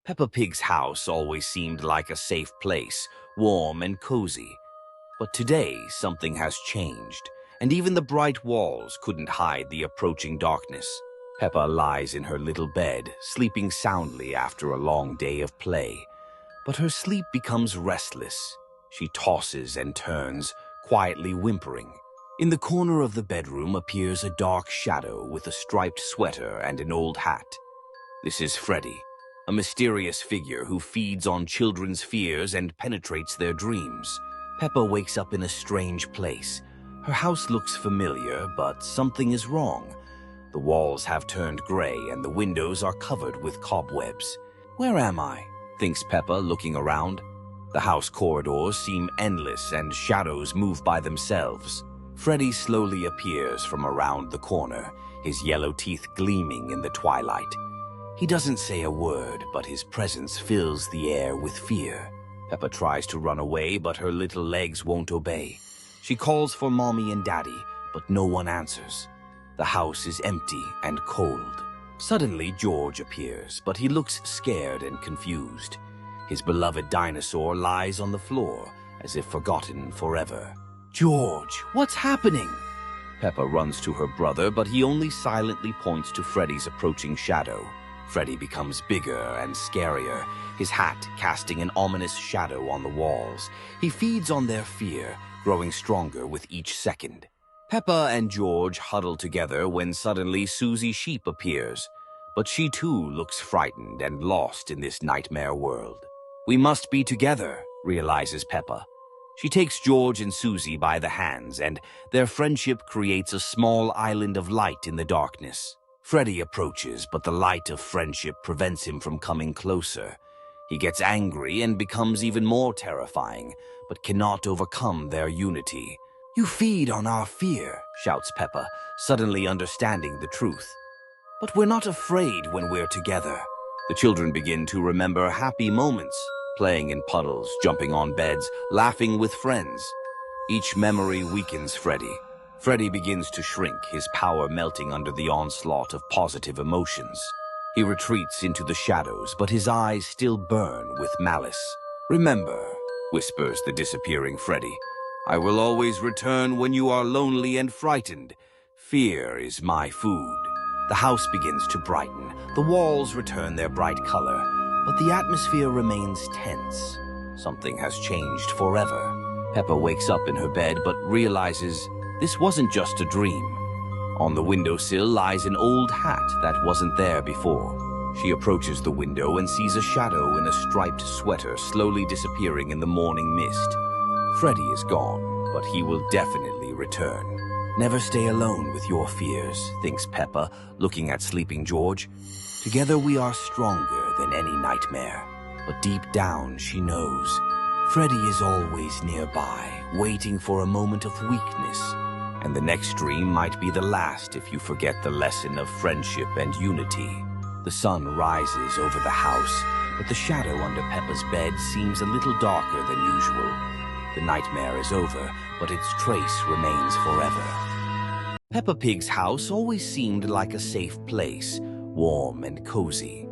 Peppa Pig's house always seemed like a safe place, warm and cozy. But today, something has changed, and even the bright walls couldn't hide the approaching darkness. Peppa lies in her little bed, sleeping soundly after a long day of play. But her sleep becomes restless. She tosses and turns, quietly whimpering. In the corner of the bedroom appears a dark shadow with a striped sweater and an old hat. This is Freddy, a mysterious figure who feeds on children's fears and penetrates their dreams. Peppa wakes up in a strange place. Her house looks familiar, but something is wrong. The walls have turned gray and the windows are covered with cobwebs. Where am I? Thinks Peppa, looking around. The house corridors seem endless and shadows move by themselves. Freddy slowly appears from around the corner, his yellow teeth gleaming in the twilight. He doesn't say a word, but his presence fills the air with fear. Peppa tries to run away, but her little legs won't obey. She calls for Mommy and Daddy, but no one answers. The house is empty and cold. Suddenly, George appears, but he looks scared and confused. His beloved dinosaur lies on the floor, as if forgotten forever. George, what's happening? Peppa runs to her brother, but he only silently points to Freddy's approaching shadow. Freddy becomes bigger and scarier, his hat casting an ominous shadow on the walls. He feeds on their fear, growing stronger with each second. Peppa and George huddle together when suddenly Susie Sheep appears. But she too looks frightened and lost in this nightmare world. We must be together, realizes Peppa. She takes George and Susie by the hands, and their friendship creates a small island of light in the darkness. Freddy approaches, but the light of friendship prevents him from coming closer. He gets angry and becomes even more terrifying, but cannot overcome their unity. You feed on our fear, shouts Peppa, suddenly understanding the truth. But we're not afraid when we're together. The children begin to remember happy moments, playing in puddles, jumping on beds, laughing with friends. Each memory weakens Freddy. Freddy begins to shrink, his power melting under the onslaught of positive emotions. He retreats into the shadows, but his eyes still burn with malice. Remember, whispers the disappearing Freddy, I will always return when you are lonely and frightened. Fear is my food. The house begins to brighten. The walls return their bright color, but the atmosphere remains tense. Something has changed forever. Peppa wakes up in her bed but realizes this wasn't just a dream. On the windowsill lies an old hat that wasn't there before. She approaches the window and sees a shadow in a striped sweater slowly disappearing in the morning mist. Freddy is gone, but he will definitely return. Never stay alone with your fears, thinks Peppa, looking at sleeping George. Together we are stronger than any nightmare. But deep down she knows Freddy is always nearby, waiting for a moment of weakness. And the next dream might be the last if you forget the lesson of friendship and unity. The sun rises over the house, but the shadow under Peppa's bed seems a little darker than usual. The nightmare is over, but its trace remains forever. Peppa Pig's house always seemed like a safe place, warm and cozy.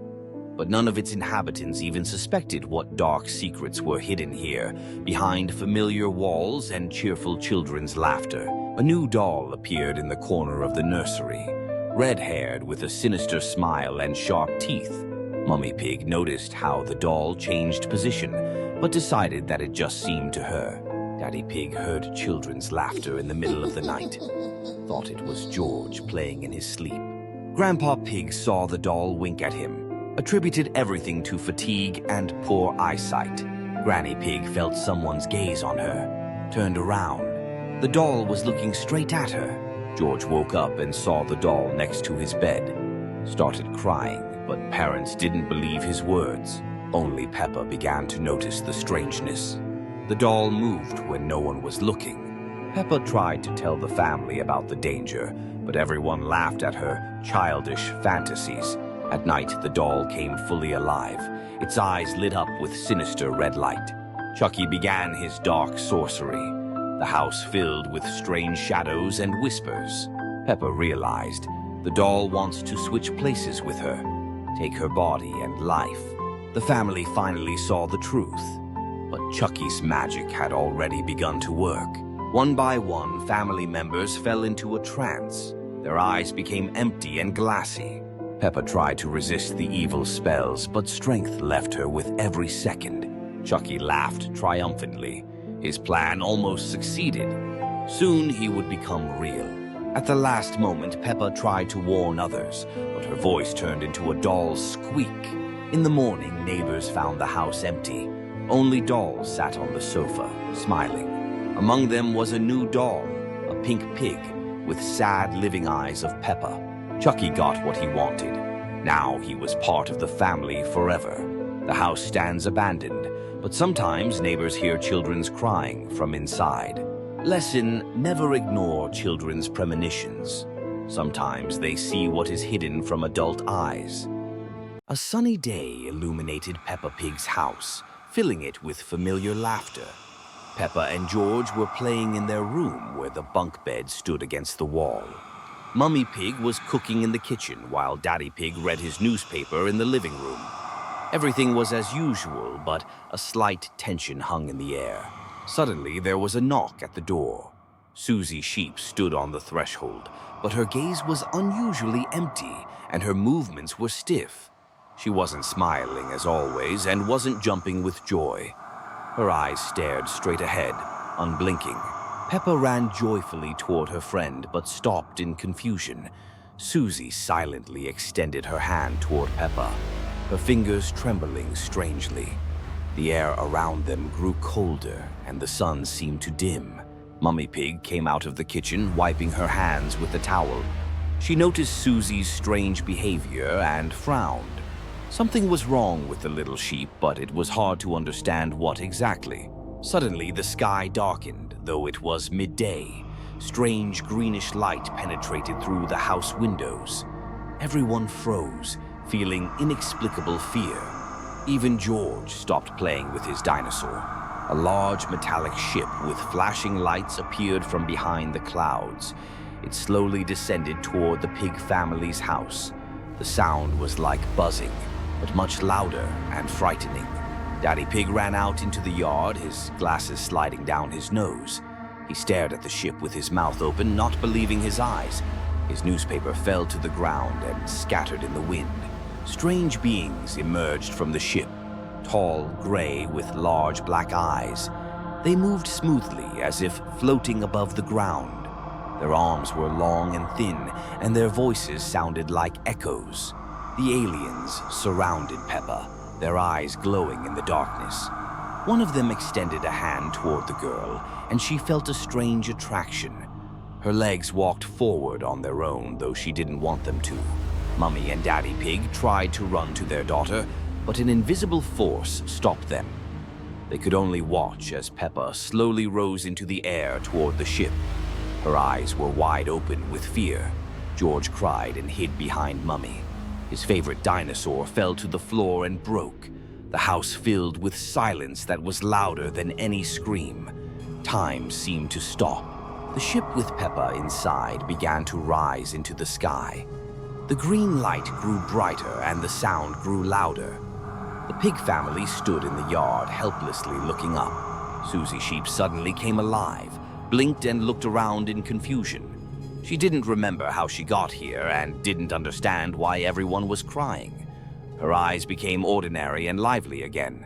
But none of its inhabitants even suspected what dark secrets were hidden here, behind familiar walls and cheerful children's laughter. A new doll appeared in the corner of the nursery, red-haired with a sinister smile and sharp teeth. Mummy Pig noticed how the doll changed position, but decided that it just seemed to her. Daddy Pig heard children's laughter in the middle of the night, thought it was George playing in his sleep. Grandpa Pig saw the doll wink at him, attributed everything to fatigue and poor eyesight. Granny Pig felt someone's gaze on her, turned around. The doll was looking straight at her. George woke up and saw the doll next to his bed, started crying, but parents didn't believe his words. Only Peppa began to notice the strangeness. The doll moved when no one was looking. Peppa tried to tell the family about the danger, but everyone laughed at her childish fantasies. At night, the doll came fully alive. Its eyes lit up with sinister red light. Chucky began his dark sorcery. The house filled with strange shadows and whispers. Peppa realized the doll wants to switch places with her, take her body and life. The family finally saw the truth. But Chucky's magic had already begun to work. One by one, family members fell into a trance. Their eyes became empty and glassy. Peppa tried to resist the evil spells, but strength left her with every second. Chucky laughed triumphantly. His plan almost succeeded. Soon he would become real. At the last moment, Peppa tried to warn others, but her voice turned into a doll's squeak. In the morning, neighbors found the house empty. Only dolls sat on the sofa, smiling. Among them was a new doll, a pink pig, with sad living eyes of Peppa. Chucky got what he wanted. Now he was part of the family forever. The house stands abandoned, but sometimes neighbors hear children's crying from inside. Lesson: never ignore children's premonitions. Sometimes they see what is hidden from adult eyes. A sunny day illuminated Peppa Pig's house, filling it with familiar laughter. Peppa and George were playing in their room where the bunk bed stood against the wall. Mummy Pig was cooking in the kitchen while Daddy Pig read his newspaper in the living room. Everything was as usual, but a slight tension hung in the air. Suddenly, there was a knock at the door. Susie Sheep stood on the threshold, but her gaze was unusually empty and her movements were stiff. She wasn't smiling as always and wasn't jumping with joy. Her eyes stared straight ahead, unblinking. Peppa ran joyfully toward her friend, but stopped in confusion. Susie silently extended her hand toward Peppa, her fingers trembling strangely. The air around them grew colder, and the sun seemed to dim. Mummy Pig came out of the kitchen, wiping her hands with a towel. She noticed Susie's strange behavior and frowned. Something was wrong with the little sheep, but it was hard to understand what exactly. Suddenly, the sky darkened, though it was midday. Strange greenish light penetrated through the house windows. Everyone froze, feeling inexplicable fear. Even George stopped playing with his dinosaur. A large metallic ship with flashing lights appeared from behind the clouds. It slowly descended toward the pig family's house. The sound was like buzzing, but much louder and frightening. Daddy Pig ran out into the yard, his glasses sliding down his nose. He stared at the ship with his mouth open, not believing his eyes. His newspaper fell to the ground and scattered in the wind. Strange beings emerged from the ship, tall, gray, with large black eyes. They moved smoothly, as if floating above the ground. Their arms were long and thin, and their voices sounded like echoes. The aliens surrounded Peppa, their eyes glowing in the darkness. One of them extended a hand toward the girl, and she felt a strange attraction. Her legs walked forward on their own, though she didn't want them to. Mummy and Daddy Pig tried to run to their daughter, but an invisible force stopped them. They could only watch as Peppa slowly rose into the air toward the ship. Her eyes were wide open with fear. George cried and hid behind Mummy. His favorite dinosaur fell to the floor and broke. The house filled with silence that was louder than any scream. Time seemed to stop. The ship with Peppa inside began to rise into the sky. The green light grew brighter and the sound grew louder. The pig family stood in the yard, helplessly looking up. Susie Sheep suddenly came alive, blinked and looked around in confusion. She didn't remember how she got here and didn't understand why everyone was crying. Her eyes became ordinary and lively again.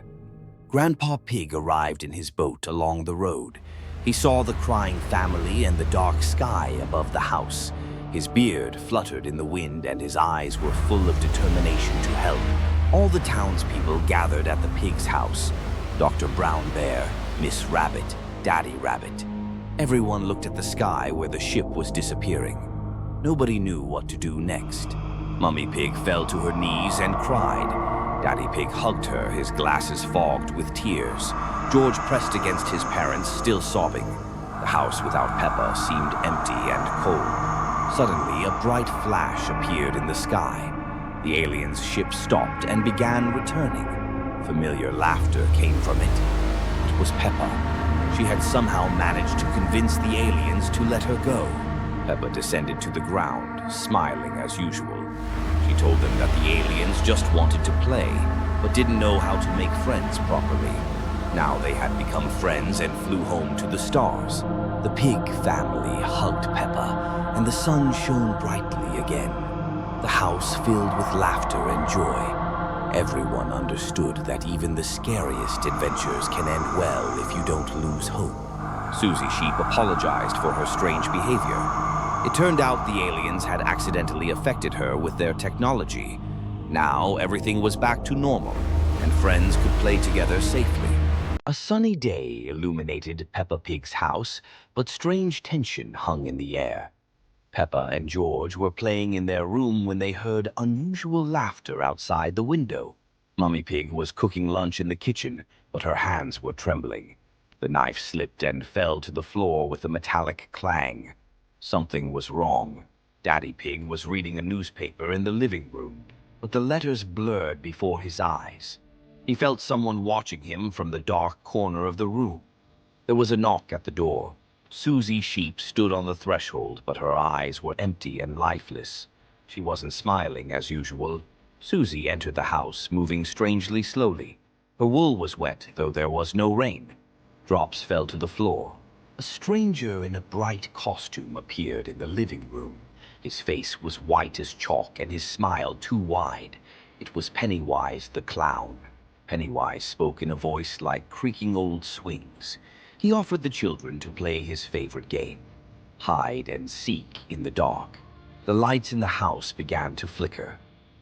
Grandpa Pig arrived in his boat along the road. He saw the crying family and the dark sky above the house. His beard fluttered in the wind and his eyes were full of determination to help. All the townspeople gathered at the pig's house. Dr. Brown Bear, Miss Rabbit, Daddy Rabbit. Everyone looked at the sky where the ship was disappearing. Nobody knew what to do next. Mummy Pig fell to her knees and cried. Daddy Pig hugged her, his glasses fogged with tears. George pressed against his parents, still sobbing. The house without Peppa seemed empty and cold. Suddenly, a bright flash appeared in the sky. The aliens' ship stopped and began returning. Familiar laughter came from it. It was Peppa. She had somehow managed to convince the aliens to let her go. Peppa descended to the ground, smiling as usual. She told them that the aliens just wanted to play. but didn't know how to make friends properly. Now they had become friends and flew home to the stars. The pig family hugged Peppa, and the sun shone brightly again. The house filled with laughter and joy. Everyone understood that even the scariest adventures can end well if you don't lose hope. Susie Sheep apologized for her strange behavior. It turned out the aliens had accidentally affected her with their technology. Now everything was back to normal, and friends could play together safely. A sunny day illuminated Peppa Pig's house, but strange tension hung in the air. Peppa and George were playing in their room when they heard unusual laughter outside the window. Mummy Pig was cooking lunch in the kitchen, but her hands were trembling. The knife slipped and fell to the floor with a metallic clang. Something was wrong. Daddy Pig was reading a newspaper in the living room, but the letters blurred before his eyes. He felt someone watching him from the dark corner of the room. There was a knock at the door. Susie Sheep stood on the threshold, but her eyes were empty and lifeless. She wasn't smiling as usual. Susie entered the house, moving strangely slowly. Her wool was wet, though there was no rain. Drops fell to the floor. A stranger in a bright costume appeared in the living room. His face was white as chalk and his smile too wide. It was Pennywise the clown. Pennywise spoke in a voice like creaking old swings. He offered the children to play his favorite game, hide and seek in the dark. The lights in the house began to flicker.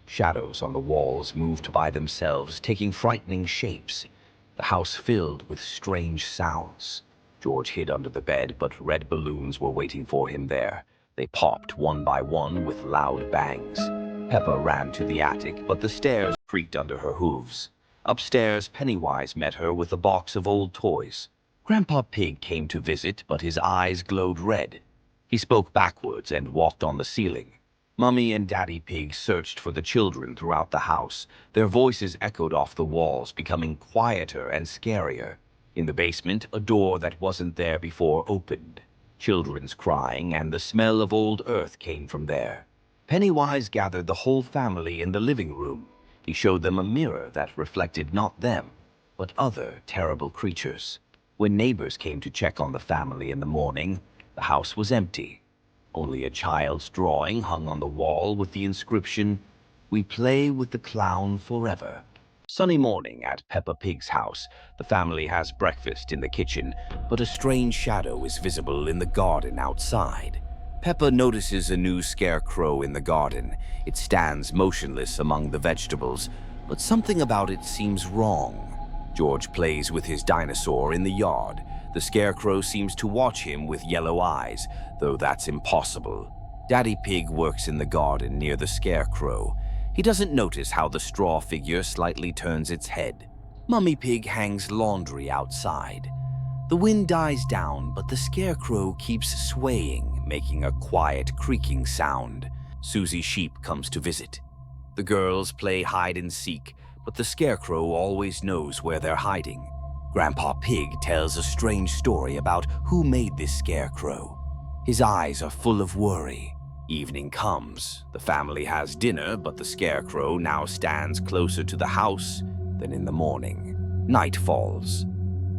Shadows on the walls moved by themselves, taking frightening shapes. The house filled with strange sounds. George hid under the bed, but red balloons were waiting for him there. They popped one by one with loud bangs. Peppa ran to the attic, but the stairs creaked under her hooves. Upstairs, Pennywise met her with a box of old toys. Grandpa Pig came to visit, but his eyes glowed red. He spoke backwards and walked on the ceiling. Mummy and Daddy Pig searched for the children throughout the house. Their voices echoed off the walls, becoming quieter and scarier. In the basement, a door that wasn't there before opened. Children's crying and the smell of old earth came from there. Pennywise gathered the whole family in the living room. He showed them a mirror that reflected not them, but other terrible creatures. When neighbors came to check on the family in the morning, the house was empty. Only a child's drawing hung on the wall with the inscription, "We play with the clown forever." Sunny morning at Peppa Pig's house. The family has breakfast in the kitchen, but a strange shadow is visible in the garden outside. Peppa notices a new scarecrow in the garden. It stands motionless among the vegetables, but something about it seems wrong. George plays with his dinosaur in the yard. The scarecrow seems to watch him with yellow eyes, though that's impossible. Daddy Pig works in the garden near the scarecrow. He doesn't notice how the straw figure slightly turns its head. Mummy Pig hangs laundry outside. The wind dies down, but the scarecrow keeps swaying, making a quiet creaking sound. Susie Sheep comes to visit. The girls play hide and seek, but the scarecrow always knows where they're hiding. Grandpa Pig tells a strange story about who made this scarecrow. His eyes are full of worry. Evening comes. The family has dinner, but the scarecrow now stands closer to the house than in the morning. Night falls.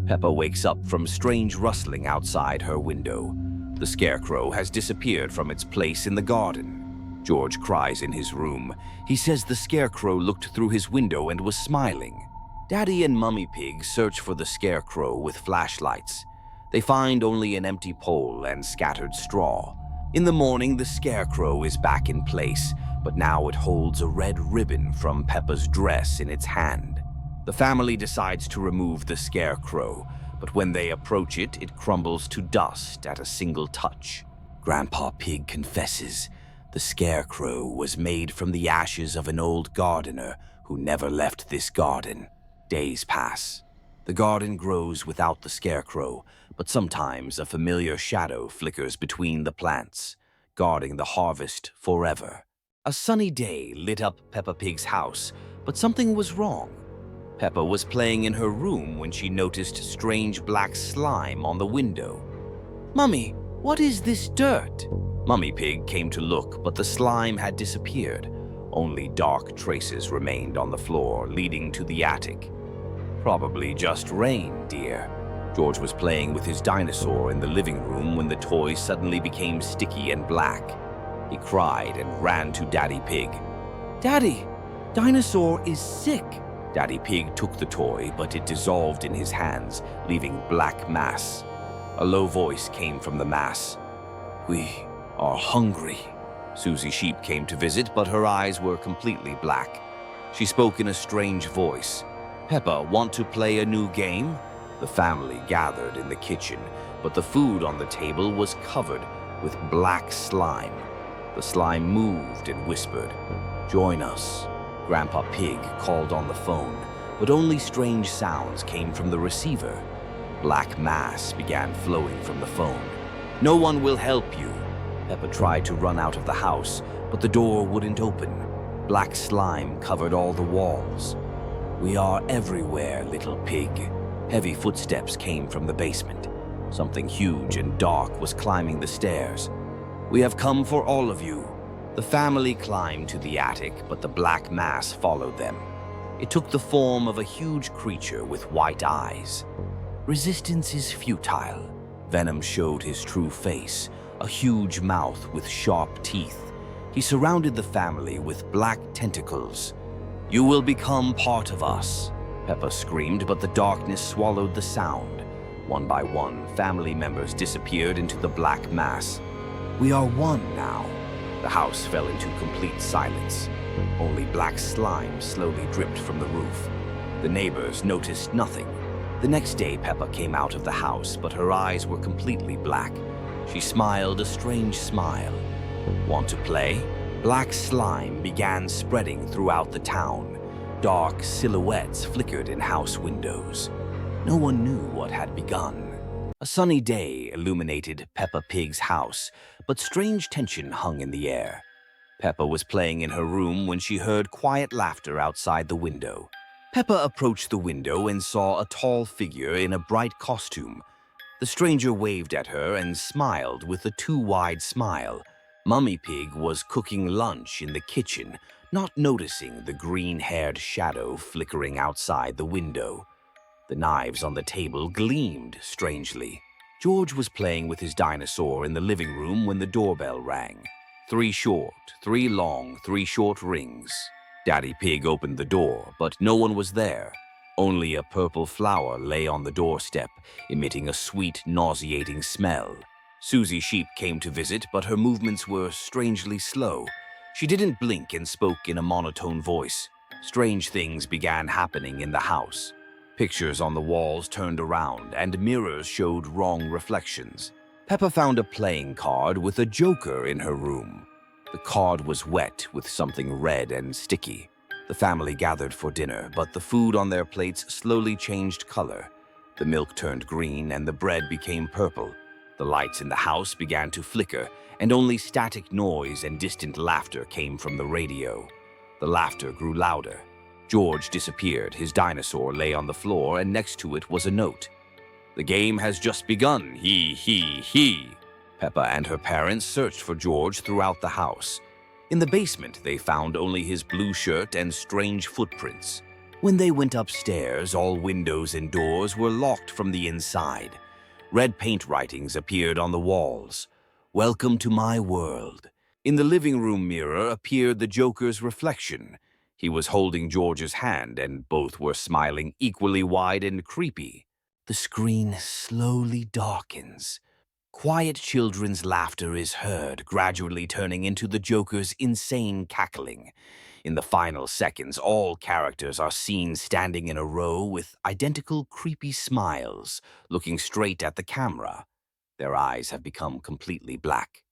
Peppa wakes up from strange rustling outside her window. The scarecrow has disappeared from its place in the garden. George cries in his room. He says the scarecrow looked through his window and was smiling. Daddy and Mummy Pig search for the scarecrow with flashlights. They find only an empty pole and scattered straw. In the morning, the scarecrow is back in place, but now it holds a red ribbon from Peppa's dress in its hand. The family decides to remove the scarecrow, but when they approach it, it crumbles to dust at a single touch. Grandpa Pig confesses the scarecrow was made from the ashes of an old gardener who never left this garden. Days pass. The garden grows without the scarecrow, but sometimes a familiar shadow flickers between the plants, guarding the harvest forever. A sunny day lit up Peppa Pig's house, but something was wrong. Peppa was playing in her room when she noticed strange black slime on the window. "Mummy, what is this dirt?" Mummy Pig came to look, but the slime had disappeared. Only dark traces remained on the floor, leading to the attic. Probably just rain, dear. George was playing with his dinosaur in the living room when the toy suddenly became sticky and black. He cried and ran to Daddy Pig. "Daddy, dinosaur is sick!" Daddy Pig took the toy, but it dissolved in his hands, leaving black mass. A low voice came from the mass. "We are hungry." Susie Sheep came to visit, but her eyes were completely black. She spoke in a strange voice. "Peppa, want to play a new game?" The family gathered in the kitchen, but the food on the table was covered with black slime. The slime moved and whispered, "Join us." Grandpa Pig called on the phone, but only strange sounds came from the receiver. Black mass began flowing from the phone. "No one will help you." Peppa tried to run out of the house, but the door wouldn't open. Black slime covered all the walls. "We are everywhere, little pig." Heavy footsteps came from the basement. Something huge and dark was climbing the stairs. "We have come for all of you." The family climbed to the attic, but the black mass followed them. It took the form of a huge creature with white eyes. Resistance is futile. Venom showed his true face, a huge mouth with sharp teeth. He surrounded the family with black tentacles. "You will become part of us." Peppa screamed, but the darkness swallowed the sound. One by one, family members disappeared into the black mass. "We are one now." The house fell into complete silence. Only black slime slowly dripped from the roof. The neighbors noticed nothing. The next day, Peppa came out of the house, but her eyes were completely black. She smiled a strange smile. "Want to play?" Black slime began spreading throughout the town. Dark silhouettes flickered in house windows. No one knew what had begun. A sunny day illuminated Peppa Pig's house, but strange tension hung in the air. Peppa was playing in her room when she heard quiet laughter outside the window. Peppa approached the window and saw a tall figure in a bright costume. The stranger waved at her and smiled with a too wide smile. Mummy Pig was cooking lunch in the kitchen, not noticing the green-haired shadow flickering outside the window. The knives on the table gleamed strangely. George was playing with his dinosaur in the living room when the doorbell rang. 3 short, 3 long, 3 short rings. Daddy Pig opened the door, but no one was there. Only a purple flower lay on the doorstep, emitting a sweet, nauseating smell. Susie Sheep came to visit, but her movements were strangely slow. She didn't blink and spoke in a monotone voice. Strange things began happening in the house. Pictures on the walls turned around, and mirrors showed wrong reflections. Peppa found a playing card with a joker in her room. The card was wet with something red and sticky. The family gathered for dinner, but the food on their plates slowly changed color. The milk turned green and the bread became purple. The lights in the house began to flicker, and only static noise and distant laughter came from the radio. The laughter grew louder. George disappeared, his dinosaur lay on the floor, and next to it was a note. "The game has just begun, he. Peppa and her parents searched for George throughout the house. In the basement, they found only his blue shirt and strange footprints. When they went upstairs, all windows and doors were locked from the inside. Red paint writings appeared on the walls. "Welcome to my world." In the living room mirror appeared the Joker's reflection. He was holding George's hand, and both were smiling equally wide and creepy. The screen slowly darkens. Quiet children's laughter is heard, gradually turning into the Joker's insane cackling. In the final seconds, all characters are seen standing in a row with identical creepy smiles, looking straight at the camera. Their eyes have become completely black.